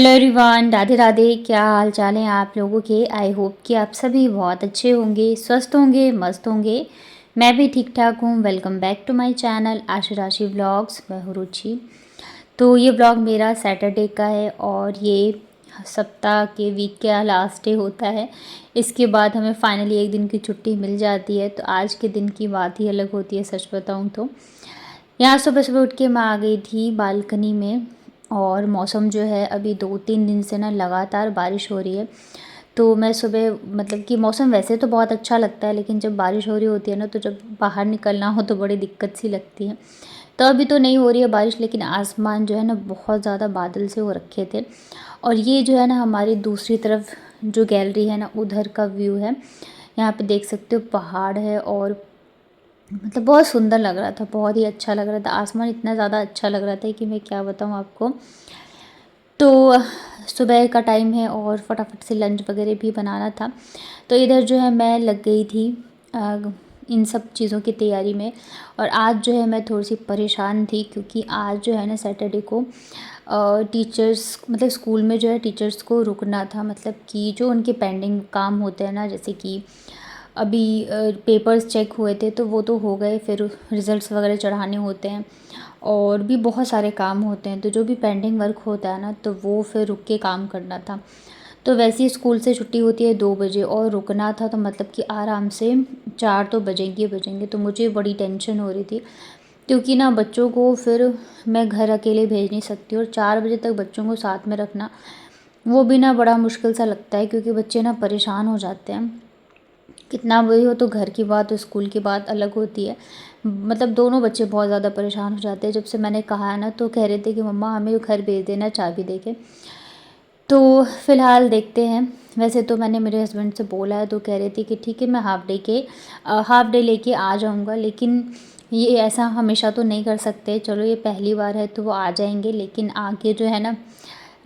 Hello everyone, Radhe Radhe. क्या हाल चाल है आप लोगों के। आई होप कि आप सभी बहुत अच्छे होंगे, स्वस्थ होंगे, मस्त होंगे। मैं भी ठीक ठाक हूँ। Welcome back to my channel Ashu Rashi vlogs. मैं हूँ रुचि। तो ये व्लॉग मेरा सैटरडे का है और ये सप्ताह के वीक का लास्ट डे होता है। इसके बाद हमें फाइनली एक दिन की छुट्टी मिल जाती है। तो आज के दिन की बात ही अलग होती है, सच बताऊँ तो। यहाँ सुबह सुबह उठ के मैं आ गई थी बालकनी में। और मौसम जो है अभी 2-3 दिन से ना लगातार बारिश हो रही है। तो मैं सुबह मतलब कि मौसम वैसे तो बहुत अच्छा लगता है, लेकिन जब बारिश हो रही होती है ना, तो जब बाहर निकलना हो तो बड़ी दिक्कत सी लगती है। तो अभी तो नहीं हो रही है बारिश, लेकिन आसमान जो है ना बहुत ज़्यादा बादल से हो रखे थे। और ये जो है ना हमारी दूसरी तरफ जो गैलरी है ना, उधर का व्यू है। यहाँ पे देख सकते हो पहाड़ है और मतलब बहुत सुंदर लग रहा था, बहुत ही अच्छा लग रहा था। आसमान इतना ज़्यादा अच्छा लग रहा था कि मैं क्या बताऊँ आपको। तो सुबह का टाइम है और फटाफट से लंच वगैरह भी बनाना था। तो इधर जो है मैं लग गई थी इन सब चीज़ों की तैयारी में। और आज जो है मैं थोड़ी सी परेशान थी, क्योंकि आज जो है ना सैटरडे को टीचर्स मतलब स्कूल में जो है टीचर्स को रुकना था। मतलब कि जो उनके पेंडिंग काम होते हैं ना, जैसे कि अभी पेपर्स चेक हुए थे तो वो तो हो गए, फिर रिज़ल्ट्स वगैरह चढ़ाने होते हैं और भी बहुत सारे काम होते हैं। तो जो भी पेंडिंग वर्क होता है ना, तो वो फिर रुक के काम करना था। तो वैसे ही स्कूल से छुट्टी होती है 2 बजे और रुकना था, तो मतलब कि आराम से 4 तो बजेंगे बजेंगे। तो मुझे बड़ी टेंशन हो रही थी, क्योंकि ना बच्चों को फिर मैं घर अकेले भेज नहीं सकती, और 4 बजे तक बच्चों को साथ में रखना वो भी ना बड़ा मुश्किल सा लगता है, क्योंकि बच्चे ना परेशान हो जाते हैं। कितना भी हो तो घर की बात और स्कूल की बात अलग होती है। मतलब दोनों बच्चे बहुत ज़्यादा परेशान हो जाते हैं। जब से मैंने कहा है ना, तो कह रहे थे कि मम्मा हमें घर भेज देना चाबी दे के। तो फ़िलहाल देखते हैं। वैसे तो मैंने मेरे हस्बैंड से बोला है, तो कह रहे थे कि ठीक है मैं हाफ़ डे लेके आ जाऊँगा। लेकिन ये ऐसा हमेशा तो नहीं कर सकते। चलो ये पहली बार है तो वो आ जाएंगे, लेकिन आगे जो है ना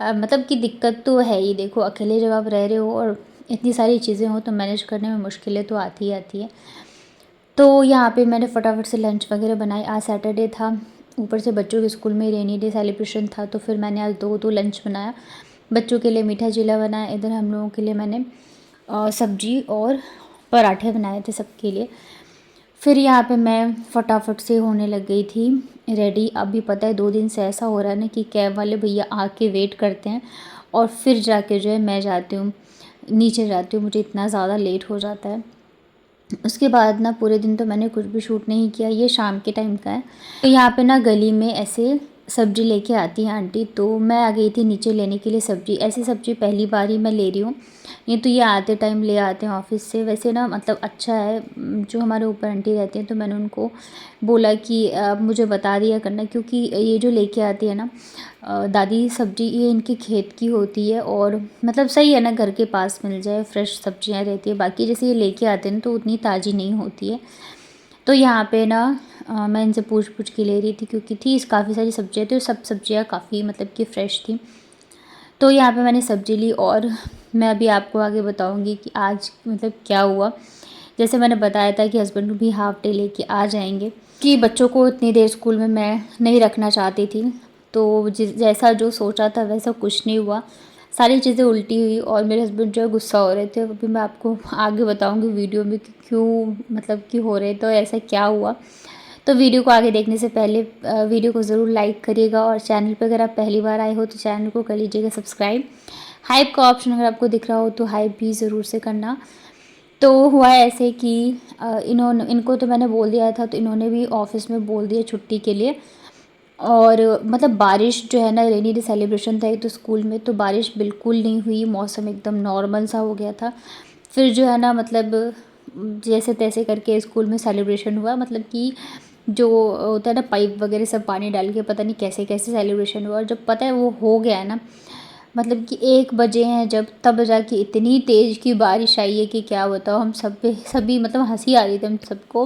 मतलब कि दिक्कत तो है ही। देखो अकेले जब आप रह रहे हो और इतनी सारी चीज़ें हों, तो मैनेज करने में मुश्किलें तो आती ही आती है। तो यहाँ पे मैंने फटाफट से लंच वगैरह बनाई। आज सैटरडे था, ऊपर से बच्चों के स्कूल में रेनी डे सेलिब्रेशन था, तो फिर मैंने आज 2-2 लंच बनाया। बच्चों के लिए मीठा चीला बनाया, इधर हम लोगों के लिए मैंने सब्जी और पराठे बनाए थे सबके लिए। फिर यहाँ पे मैं फटाफट से होने लग गई थी रेडी। अभी पता है 2 दिन से ऐसा हो रहा है ना कि कैब वाले भैया आके वेट करते हैं और फिर जाके जो है मैं जाती हूँ, नीचे जाती हूँ। मुझे इतना ज़्यादा लेट हो जाता है। उसके बाद ना पूरे दिन तो मैंने कुछ भी शूट नहीं किया। ये शाम के टाइम का है। तो यहाँ पे ना गली में ऐसे सब्ज़ी लेके आती हैं आंटी, तो मैं आ गई थी नीचे लेने के लिए सब्ज़ी। ऐसी सब्ज़ी पहली बार ही मैं ले रही हूँ। नहीं तो ये आते टाइम ले आते हैं ऑफ़िस से। वैसे ना मतलब अच्छा है, जो हमारे ऊपर आंटी रहती हैं, तो मैंने उनको बोला कि मुझे बता दिया करना, क्योंकि ये जो लेके आती है ना दादी सब्ज़ी, ये इनके खेत की होती है। और मतलब सही है ना, घर के पास मिल जाए, फ्रेश सब्जियां रहती है। बाकी जैसे ये लेके आते हैं ना, तो उतनी ताज़ी नहीं होती है। तो यहाँ पे ना मैं इनसे पूछ पूछ के ले रही थी, क्योंकि थी काफ़ी सारी सब्जियाँ थी और सब सब्जियाँ काफ़ी मतलब कि फ़्रेश थी। तो यहाँ पे मैंने सब्ज़ी ली और मैं अभी आपको आगे बताऊँगी कि आज मतलब क्या हुआ। जैसे मैंने बताया था कि हस्बैंड भी हाफ़ डे लेके आ जाएंगे, कि बच्चों को इतनी देर स्कूल में मैं नहीं रखना चाहती थी। तो जैसा जो सोचा था वैसा कुछ नहीं हुआ, सारी चीज़ें उल्टी हुई और मेरे हस्बैंड जो है गुस्सा हो रहे थे। अभी मैं आपको आगे बताऊंगी वीडियो में कि क्यों मतलब कि हो रहे, तो ऐसा क्या हुआ। तो वीडियो को आगे देखने से पहले वीडियो को ज़रूर लाइक करिएगा, और चैनल पर अगर आप पहली बार आए हो तो चैनल को कर लीजिएगा सब्सक्राइब। हाइप का ऑप्शन अगर आपको दिख रहा हो तो हाइप भी ज़रूर से करना। तो हुआ ऐसे कि इनको तो मैंने बोल दिया था, तो इन्होंने भी ऑफिस में बोल दिया छुट्टी के लिए। और मतलब बारिश जो है ना, रेनी डे सेलिब्रेशन था एक तो स्कूल में, तो बारिश बिल्कुल नहीं हुई। मौसम एकदम नॉर्मल सा हो गया था। फिर जो है ना मतलब जैसे तैसे करके स्कूल में सेलिब्रेशन हुआ। मतलब कि जो होता है ना पाइप वगैरह सब पानी डाल के, पता नहीं कैसे कैसे सेलिब्रेशन हुआ। और जब पता है वो हो गया है ना, मतलब कि 1 बजे हैं जब, तब जाके इतनी तेज़ की बारिश आई है कि क्या बताओ। हम सब पे सभी मतलब हंसी आ रही थी हम सबको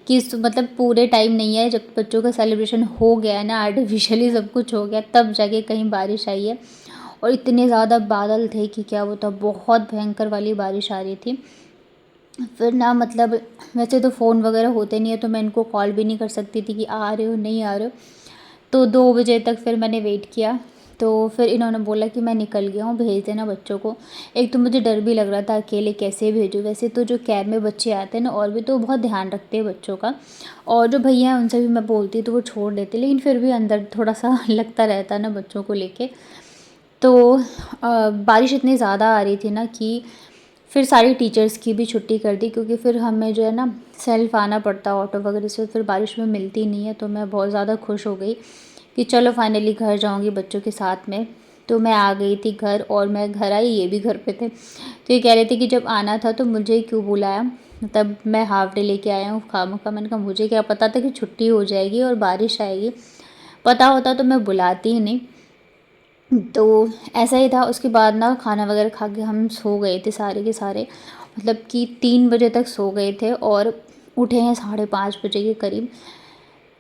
कि मतलब पूरे टाइम नहीं है, जब बच्चों का सेलिब्रेशन हो गया है ना, आर्टिफिशियली सब कुछ हो गया, तब जाके कहीं बारिश आई है। और इतने ज़्यादा बादल थे कि क्या बताओ, बहुत भयंकर वाली बारिश आ रही थी। फिर ना मतलब वैसे तो फ़ोन वगैरह होते नहीं है, तो मैं इनको कॉल भी नहीं कर सकती थी कि आ रहे हो नहीं आ रहे हो। तो 2 बजे तक फिर मैंने वेट किया तो फिर इन्होंने बोला कि मैं निकल गया हूँ, भेज देना बच्चों को। एक तो मुझे डर भी लग रहा था अकेले कैसे भेजूँ। वैसे तो जो कैब में बच्चे आते हैं ना और भी तो बहुत ध्यान रखते हैं बच्चों का, और जो भैया हैं उनसे भी मैं बोलती तो वो छोड़ देते, लेकिन फिर भी अंदर थोड़ा सा लगता रहता है ना बच्चों को लेके। तो बारिश इतनी ज़्यादा आ रही थी ना कि फिर सारी टीचर्स की भी छुट्टी कर दी, क्योंकि फिर हमें जो है ना सेल्फ आना पड़ता ऑटो वगैरह से, फिर बारिश में मिलती नहीं है। तो मैं बहुत ज़्यादा खुश हो गई कि चलो फाइनली घर जाऊंगी बच्चों के साथ में। तो मैं आ गई थी घर, और मैं घर आई, ये भी घर पे थे। तो ये कह रहे थे कि जब आना था तो मुझे क्यों बुलाया, तब मैं हाफ डे लेके आया हूँ खामखा। मैंने कहा मुझे क्या पता था कि छुट्टी हो जाएगी और बारिश आएगी, पता होता तो मैं बुलाती ही नहीं। तो ऐसा ही था। उसके बाद ना खाना वगैरह खा के हम सो गए थे सारे के सारे, मतलब कि 3 बजे तक सो गए थे, और उठे हैं 5:30 बजे के करीब।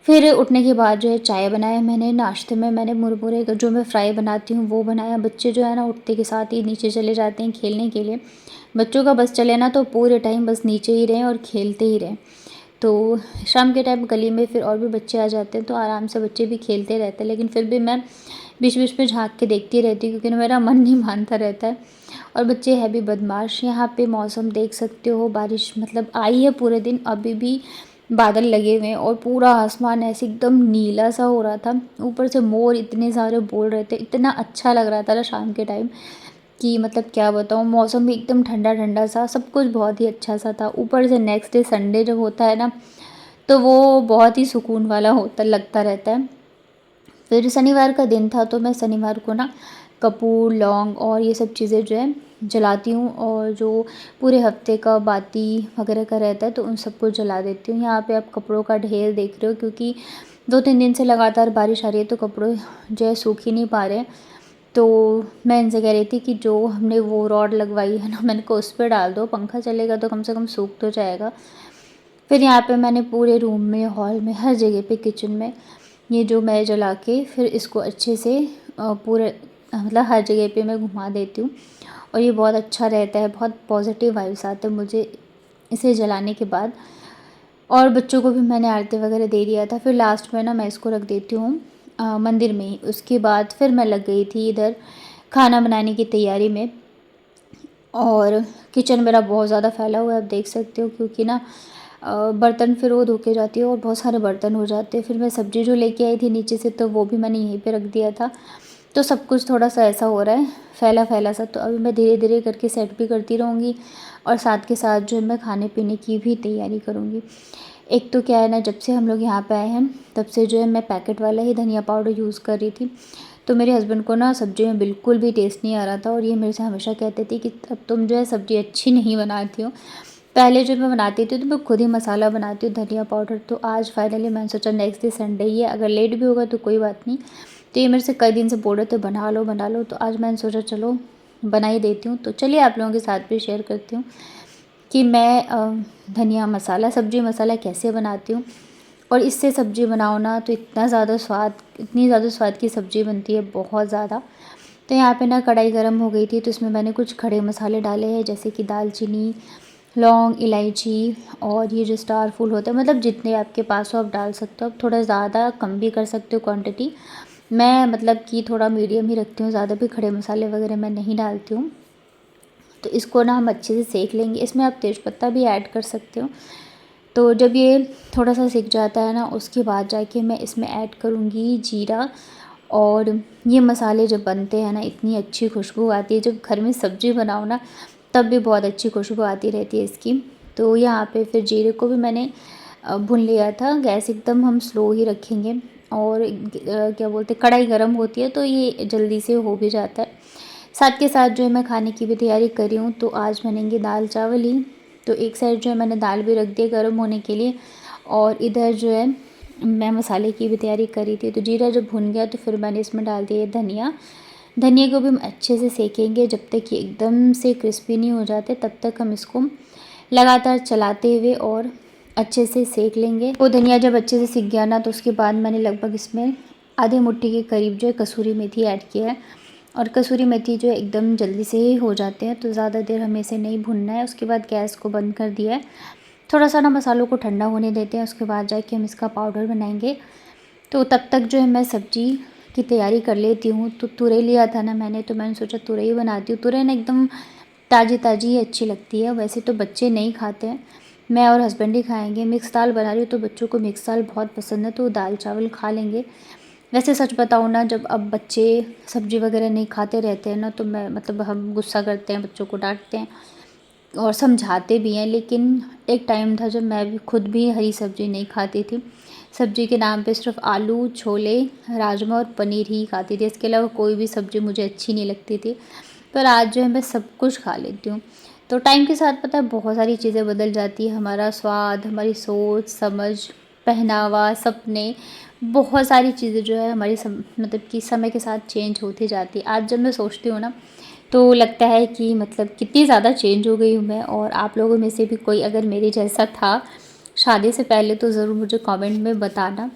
फिर उठने के बाद जो है चाय बनाया मैंने, नाश्ते में मैंने मुरमुरे जो मैं फ्राई बनाती हूँ वो बनाया। बच्चे जो है ना उठते के साथ ही नीचे चले जाते हैं खेलने के लिए। बच्चों का बस चले ना तो पूरे टाइम बस नीचे ही रहें और खेलते ही रहें। तो शाम के टाइम गली में फिर और भी बच्चे आ जाते हैं तो आराम से बच्चे भी खेलते रहते हैं, लेकिन फिर भी मैं बीच बीच में झाँक के देखती रहती हूँ, क्योंकि मेरा मन नहीं मानता रहता है। और बच्चे हैं भी बदमाश। यहाँ पे मौसम देख सकते हो, बारिश मतलब आई है पूरे दिन, अभी भी बादल लगे हुए हैं और पूरा आसमान ऐसे एकदम नीला सा हो रहा था। ऊपर से मोर इतने सारे बोल रहे थे, इतना अच्छा लग रहा था ना शाम के टाइम कि मतलब क्या बताऊँ। मौसम भी एकदम ठंडा ठंडा सा, सब कुछ बहुत ही अच्छा सा था। ऊपर से नेक्स्ट डे संडे जब होता है ना तो वो बहुत ही सुकून वाला होता लगता रहता है। फिर शनिवार का दिन था तो मैं शनिवार को ना कपूर, लौंग और ये सब चीज़ें जो है जलाती हूँ, और जो पूरे हफ्ते का बाती वगैरह का रहता है तो उन सबको जला देती हूँ। यहाँ पे आप कपड़ों का ढेर देख रहे हो, क्योंकि 2-3 दिन से लगातार बारिश आ रही है तो कपड़े जो है सूख ही नहीं पा रहे हैं। तो मैं इनसे कह रही थी कि जो हमने वो रॉड लगवाई है ना, मैंने कहा उस पर डाल दो, पंखा चलेगा तो कम से कम सूख तो जाएगा। फिर यहाँ पे मैंने पूरे रूम में, हॉल में, हर जगह पे, किचन में ये जो मैं जला के फिर इसको अच्छे से पूरे मतलब हर जगह पे मैं घुमा देती हूँ, और ये बहुत अच्छा रहता है। बहुत पॉजिटिव वाइब्स आते हैं मुझे इसे जलाने के बाद। और बच्चों को भी मैंने आरती वगैरह दे दिया था। फिर लास्ट में ना मैं इसको रख देती हूँ मंदिर में ही। उसके बाद फिर मैं लग गई थी इधर खाना बनाने की तैयारी में। और किचन मेरा बहुत ज़्यादा फैला हुआ है, आप देख सकते हो, क्योंकि ना बर्तन फिर वो धो के जाती है और बहुत सारे बर्तन हो जाते हैं। फिर मैं सब्ज़ी जो लेके आई थी नीचे से तो वो भी मैंने यहीं पे रख दिया था। तो सब कुछ थोड़ा सा ऐसा हो रहा है फैला फैला सा। तो अभी मैं धीरे धीरे करके सेट भी करती रहूँगी, और साथ के साथ जो है मैं खाने पीने की भी तैयारी करूँगी। एक तो क्या है ना, जब से हम लोग यहाँ पे आए हैं तब से जो है मैं पैकेट वाला ही धनिया पाउडर यूज़ कर रही थी। तो मेरे हस्बैंड को ना सब्ज़ी में बिल्कुल भी टेस्ट नहीं आ रहा था, और ये मेरे से हमेशा कहते थे कि अब तुम जो है सब्ज़ी अच्छी नहीं बनाती हो। पहले जो मैं बनाती थी तो मैं खुद ही मसाला बनाती हूँ धनिया पाउडर। तो आज फाइनली मैंने सोचा नेक्स्ट डे संडे ही है, अगर लेट भी होगा तो कोई बात नहीं। तो ये मेरे से कई दिन से बोल रहे थे बना लो बना लो, तो आज मैंने सोचा चलो बना ही देती हूँ। तो चलिए आप लोगों के साथ भी शेयर करती हूँ कि मैं धनिया मसाला, सब्ज़ी मसाला कैसे बनाती हूँ। और इससे सब्ज़ी बनाओ ना तो इतना ज़्यादा स्वाद, इतनी ज़्यादा स्वाद की सब्ज़ी बनती है, बहुत ज़्यादा। तो यहाँ पे ना कढ़ाई गर्म हो गई थी तो इसमें मैंने कुछ खड़े मसाले डाले हैं, जैसे कि दालचीनी, लौंग, इलायची, और ये जो स्टार फूल होता है, मतलब जितने आपके पास हो आप डाल सकते हो। आप थोड़ा ज़्यादा कम भी कर सकते हो क्वांटिटी। मैं मतलब कि थोड़ा मीडियम ही रखती हूँ, ज़्यादा भी खड़े मसाले वगैरह मैं नहीं डालती हूँ। तो इसको ना हम अच्छे से सेक लेंगे। इसमें आप तेज़पत्ता भी ऐड कर सकते हो। तो जब ये थोड़ा सा सिक जाता है ना उसके बाद जाके मैं इसमें ऐड करूँगी जीरा। और ये मसाले जब बनते हैं ना इतनी अच्छी खुशबू आती है, जब घर में सब्ज़ी बनाओ ना तब भी बहुत अच्छी खुशबू आती रहती है इसकी। तो यहाँ पे फिर जीरे को भी मैंने भून लिया था। गैस एकदम हम स्लो ही रखेंगे, और क्या बोलते हैं, कढ़ाई गर्म होती है तो ये जल्दी से हो भी जाता है। साथ के साथ जो है मैं खाने की भी तैयारी कर रही हूँ। तो आज बनेंगे दाल चावल ही। तो एक साइड जो है मैंने दाल भी रख दी गर्म होने के लिए, और इधर जो है मैं मसाले की भी तैयारी कर रही थी। तो जीरा जब भुन गया तो फिर मैंने इसमें डाल दिया धनिया। धनिया को भी हम अच्छे से सेकेंगे, जब तक ये एकदम से क्रिस्पी नहीं हो जाते तब तक हम इसको लगातार चलाते हुए और अच्छे से सेक लेंगे। वो धनिया जब अच्छे से सीख गया ना तो उसके बाद मैंने लगभग इसमें आधे मुट्ठी के करीब जो है कसूरी मेथी ऐड किया है। और कसूरी मेथी जो है एकदम जल्दी से ही हो जाते हैं, तो ज़्यादा देर हमें इसे नहीं भुनना है। उसके बाद गैस को बंद कर दिया है। थोड़ा सा ना मसालों को ठंडा होने देते हैं, उसके बाद जाके हम इसका पाउडर बनाएंगे। तो तब तक जो है मैं सब्ज़ी की तैयारी कर लेती हूँ। तो तुरई लिया था ना मैंने, तो मैंने सोचा तुरई बनाती हूँ। तुरई ना एकदम ताज़ी ताज़ी ही अच्छी लगती है। वैसे तो बच्चे नहीं खाते हैं, मैं और हस्बैंड ही खाएंगे। मिक्स दाल बना रही हूँ तो बच्चों को मिक्स दाल बहुत पसंद है, तो दाल चावल खा लेंगे। वैसे सच बताऊँ ना, जब अब बच्चे सब्ज़ी वगैरह नहीं खाते रहते हैं ना, तो मैं मतलब हम गुस्सा करते हैं, बच्चों को डांटते हैं और समझाते भी हैं। लेकिन एक टाइम था जब मैं भी खुद भी हरी सब्ज़ी नहीं खाती थी। सब्ज़ी के नाम पे सिर्फ आलू, छोले, राजमा और पनीर ही खाती थी। इसके अलावा कोई भी सब्ज़ी मुझे अच्छी नहीं लगती थी। पर आज जो है मैं सब कुछ खा लेती हूँ। तो टाइम के साथ पता है बहुत सारी चीज़ें बदल जाती है। हमारा स्वाद, हमारी सोच समझ, पहनावा, सपने, बहुत सारी चीज़ें जो है हमारी मतलब कि समय के साथ चेंज होती जाती है। आज जब मैं सोचती हूँ ना, तो लगता है कि मतलब कितनी ज़्यादा चेंज हो गई हूँ मैं। और आप लोगों में से भी कोई अगर मेरे जैसा था शादी से पहले, तो ज़रूर मुझे कमेंट में बताना।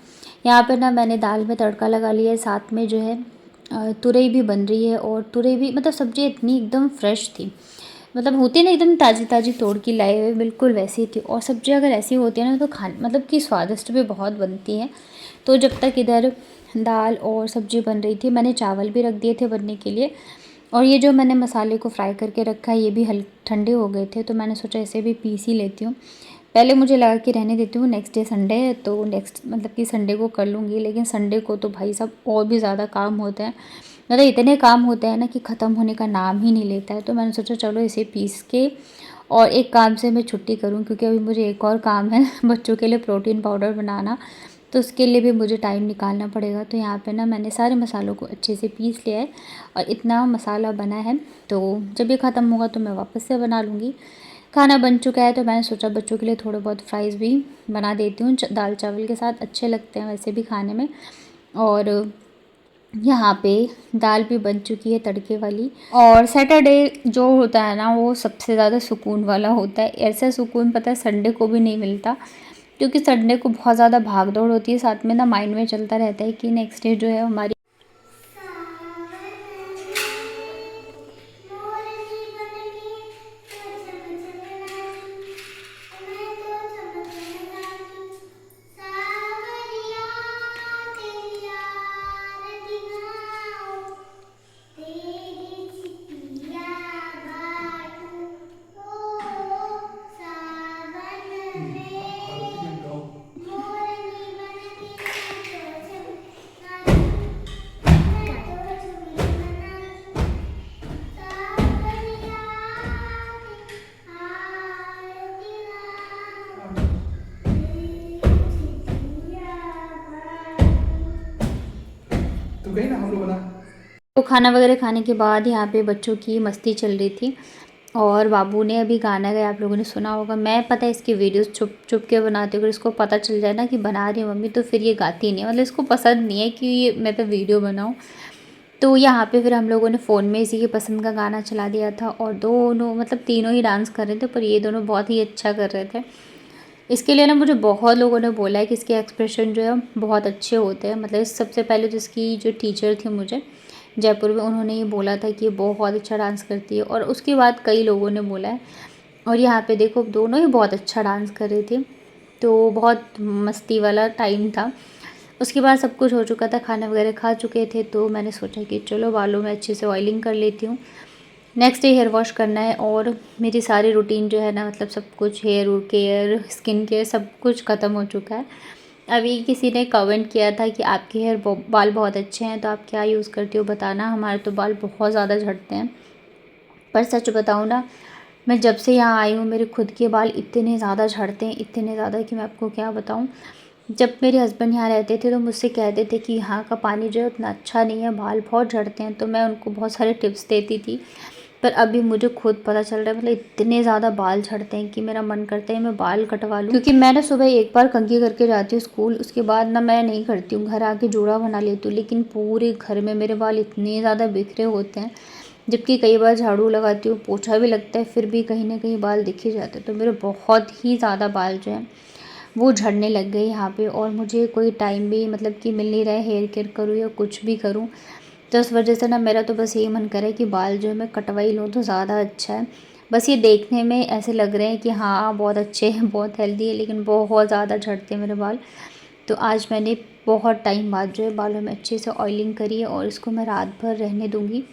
यहाँ पे ना मैंने दाल में तड़का लगा लिया है, साथ में जो है तुरई भी बन रही है। और तुरई भी मतलब सब्ज़ी इतनी एकदम फ्रेश थी, मतलब होती ना एकदम ताज़ी ताज़ी तोड़ के लाए हुए, बिल्कुल वैसी थी। और सब्ज़ी अगर ऐसी होती है ना, तो मतलब कि स्वादिष्ट भी बहुत बनती है। तो जब तक इधर दाल और सब्ज़ी बन रही थी, मैंने चावल भी रख दिए थे बनने के लिए। और ये जो मैंने मसाले को फ्राई करके रखा है, ये भी ठंडे हो गए थे, तो मैंने सोचा इसे भी पीस ही लेती हूँ। पहले मुझे लगा कि रहने देती हूँ, नेक्स्ट डे संडे है तो नेक्स्ट मतलब कि संडे को कर लूँगी। लेकिन संडे को तो भाई साहब और भी ज़्यादा काम होते हैं, मतलब इतने काम होते हैं ना कि ख़त्म होने का नाम ही नहीं लेता है। तो मैंने सोचा चलो इसे पीस के और एक काम से मैं छुट्टी करूँ, क्योंकि अभी मुझे एक और काम है बच्चों के लिए प्रोटीन पाउडर बनाना, तो उसके लिए भी मुझे टाइम निकालना पड़ेगा। तो यहाँ पे ना मैंने सारे मसालों को अच्छे से पीस लिया है और इतना मसाला बना है। तो जब ये ख़त्म होगा तो मैं वापस से बना लूँगी। खाना बन चुका है, तो मैंने सोचा बच्चों के लिए थोड़े बहुत फ्राइज़ भी बना देती हूँ। दाल चावल के साथ अच्छे लगते हैं वैसे भी खाने में। और यहाँ पे दाल भी बन चुकी है तड़के वाली। और सैटरडे जो होता है ना, वो सबसे ज़्यादा सुकून वाला होता है। ऐसा सुकून पता है संडे को भी नहीं मिलता, क्योंकि संडे को बहुत ज़्यादा भाग दौड़ होती है। साथ में ना माइंड में चलता रहता है कि नेक्स्ट डे जो है हमारी तो गई ना हम लोग बना। तो खाना वगैरह खाने के बाद यहाँ पे बच्चों की मस्ती चल रही थी। और बाबू ने अभी गाना गाया, आप लोगों ने सुना होगा। मैं पता है इसकी वीडियोस छुप छुप के बनाती हूँ, अगर इसको पता चल जाए ना कि बना रही है मम्मी, तो फिर ये गाती नहीं है। मतलब इसको पसंद नहीं है कि ये मैं पे वीडियो बनाऊँ। तो यहाँ पे फिर हम लोगों ने फ़ोन में इसी के पसंद का गाना चला दिया था और दोनों मतलब तीनों ही डांस कर रहे थे, पर ये दोनों बहुत ही अच्छा कर रहे थे। इसके लिए ना मुझे बहुत लोगों ने बोला है कि इसके एक्सप्रेशन जो है बहुत अच्छे होते हैं। मतलब सबसे पहले तो इसकी जो टीचर थी मुझे जयपुर में, उन्होंने ये बोला था कि ये बहुत अच्छा डांस करती है, और उसके बाद कई लोगों ने बोला है। और यहाँ पे देखो दोनों ही बहुत अच्छा डांस कर रही थी, तो बहुत मस्ती वाला टाइम था। उसके बाद सब कुछ हो चुका था, खाना वगैरह खा चुके थे, तो मैंने सोचा कि चलो बालों में अच्छे से ऑयलिंग कर लेती हूँ। नेक्स्ट डे हेयर वॉश करना है। और मेरी सारी रूटीन जो है ना, मतलब सब कुछ हेयर केयर, स्किन केयर, सब कुछ ख़त्म हो चुका है। अभी किसी ने कमेंट किया था कि आपके बाल बहुत अच्छे हैं, तो आप क्या यूज़ करती हो बताना। हमारे तो बाल बहुत ज़्यादा झड़ते हैं। पर सच बताऊँ ना, मैं जब से यहाँ आई हूँ मेरे खुद के बाल इतने ज़्यादा झड़ते हैं, इतने ज़्यादा कि मैं आपको क्या बताऊँ। जब मेरे हस्बैंड यहाँ रहते थे तो मुझसे कहते थे कि यहाँ का पानी जो है उतना अच्छा नहीं है, बाल बहुत झड़ते हैं, तो मैं उनको बहुत सारे टिप्स देती थी। पर अभी मुझे खुद पता चल रहा है, मतलब इतने ज़्यादा बाल झड़ते हैं कि मेरा मन करता है मैं बाल कटवा लूँ। क्योंकि मैं ना सुबह एक बार कंघी करके जाती हूँ स्कूल, उसके बाद ना मैं नहीं करती हूँ, घर आके जूड़ा बना लेती हूँ। लेकिन पूरे घर में मेरे बाल इतने ज़्यादा बिखरे होते हैं, जबकि कई बार झाड़ू लगाती हूँ, पोछा भी लगता है, फिर भी कहीं ना कहीं बाल दिख ही जाते हैं। तो मेरे बहुत ही ज़्यादा बाल जो हैं वो झड़ने लग गए यहाँ पे। और मुझे कोई टाइम भी मतलब कि मिल नहीं रहा है हेयर केयर करूँ या कुछ भी करूँ। तो उस वजह से ना मेरा तो बस यही मन करे कि बाल जो है मैं कटवा ही लूँ तो ज़्यादा अच्छा है। बस ये देखने में ऐसे लग रहे हैं कि हाँ बहुत अच्छे हैं, बहुत हेल्दी है, लेकिन बहुत ज़्यादा झड़ते हैं मेरे बाल। तो आज मैंने बहुत टाइम बाद जो है बालों में अच्छे से ऑयलिंग करी है और इसको मैं रात भर रहने दूँगी।